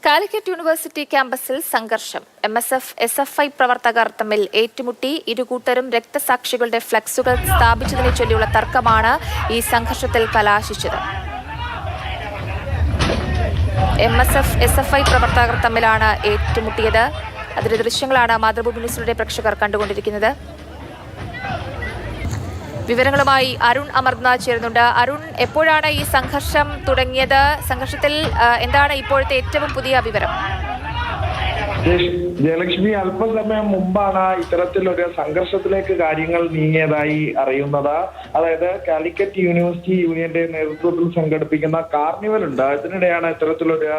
Calicut university ക്യാമ്പസിൽ സംഘർഷം. MSF, SFI പ്രവർത്തകർ തമ്മിൽ ഏറ്റുമുട്ടി. ഇരുകൂട്ടരും രക്തസാക്ഷികളുടെ ഫ്ലക്സുകൾ സ്ഥാപിച്ചതിനെ ചൊല്ലിയുള്ള തർക്കമാണ് ഈ സംഘർഷത്തിൽ കലാശിച്ചത്. MSF, SFI പ്രവർത്തകർ തമ്മിലാണ് ഏറ്റുമുട്ടിയത്. അതിന്റെ ദൃശ്യങ്ങളാണ് മാതൃഭൂമി ന്യൂസിലൂടെ പ്രേക്ഷകർ കണ്ടുകൊണ്ടിരിക്കുന്നത്. വിവരങ്ങളുമായി അരുൺ അമർനാഥ് ചേരുന്നുണ്ട്. അരുൺ, എപ്പോഴാണ് ഈ സംഘർഷം തുടങ്ങിയത്? സംഘർഷത്തിൽ എന്താണ് ഇപ്പോഴത്തെ ഏറ്റവും പുതിയ വിവരം? ജയലക്ഷ്മി, അല്പസമയം മുമ്പാണ് ഇത്തരത്തിലൊരു സംഘർഷത്തിലേക്ക് കാര്യങ്ങൾ നീങ്ങിയതായി അറിയുന്നത്. അതായത് കാലിക്കറ്റ് യൂണിവേഴ്സിറ്റി യൂണിയന്റെ നേതൃത്വത്തിൽ സംഘടിപ്പിക്കുന്ന കാർണിവൽ ഉണ്ട്. ഇതിനിടെയാണ് ഇത്തരത്തിലൊരു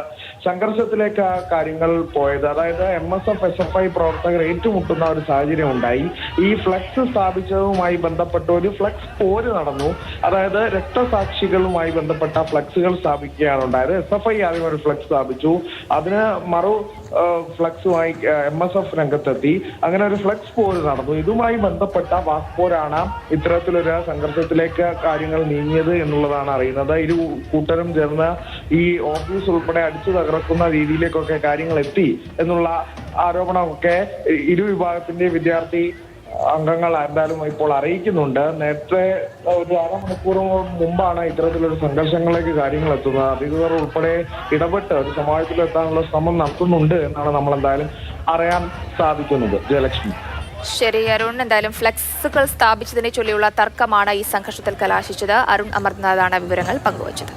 സംഘർഷത്തിലേക്ക് കാര്യങ്ങൾ പോയത്. അതായത് MSF, SFI പ്രവർത്തകർ ഏറ്റുമുട്ടുന്ന ഒരു സാഹചര്യം ഉണ്ടായി. ഈ ഫ്ലക്സ് സ്ഥാപിച്ചതുമായി ബന്ധപ്പെട്ട ഒരു ഫ്ലക്സ് പോര് നടന്നു. അതായത് രക്തസാക്ഷികളുമായി ബന്ധപ്പെട്ട ഫ്ലക്സുകൾ സ്ഥാപിക്കുകയാണ് ഉണ്ടായത്. SFI ആദ്യം ഒരു ഫ്ലക്സ് സ്ഥാപിച്ചു. അതിന് ഫ്ലക്സുമായി MSF രംഗത്തെത്തി. അങ്ങനെ ഒരു ഫ്ലക്സ് പോര് നടന്നു. ഇതുമായി ബന്ധപ്പെട്ട വാക്പോരാണ് ഇത്തരത്തിലൊരു സംഘർഷത്തിലേക്ക് കാര്യങ്ങൾ നീങ്ങിയത് എന്നുള്ളതാണ് അറിയുന്നത്. ഇരു കൂട്ടരും ചേർന്ന് ഈ ഓഫീസ് ഉൾപ്പെടെ അടിച്ചു തകർക്കുന്ന രീതിയിലേക്കൊക്കെ കാര്യങ്ങൾ എത്തി എന്നുള്ള ആരോപണമൊക്കെ ഇരു വിഭാഗത്തിന്റെ വിദ്യാർത്ഥി അംഗങ്ങൾ എന്തായാലും ഇപ്പോൾ അറിയിക്കുന്നുണ്ട്. നേരത്തെ ഒരു അരമണിക്കൂർ മുമ്പാണ് ഇത്തരത്തിലൊരു സംഘർഷങ്ങളിലേക്ക് കാര്യങ്ങൾ എത്തുന്നത്. അധികൃതർ ഉൾപ്പെടെ ഇടപെട്ട് ഒരു സമാധാനത്തിലെത്താനുള്ള ശ്രമം നടത്തുന്നുണ്ട് എന്നാണ് നമ്മൾ എന്തായാലും അറിയാൻ സാധിക്കുന്നത്. ജയലക്ഷ്മി. ശരി അരുൺ, എന്തായാലും ഫ്ലെക്സുകൾ സ്ഥാപിച്ചതിനെ ചൊല്ലിയുള്ള തർക്കമാണ് ഈ സംഘർഷത്തിൽ കലാശിച്ചത്. അരുൺ അമർനാഥാണ് വിവരങ്ങൾ പങ്കുവച്ചത്.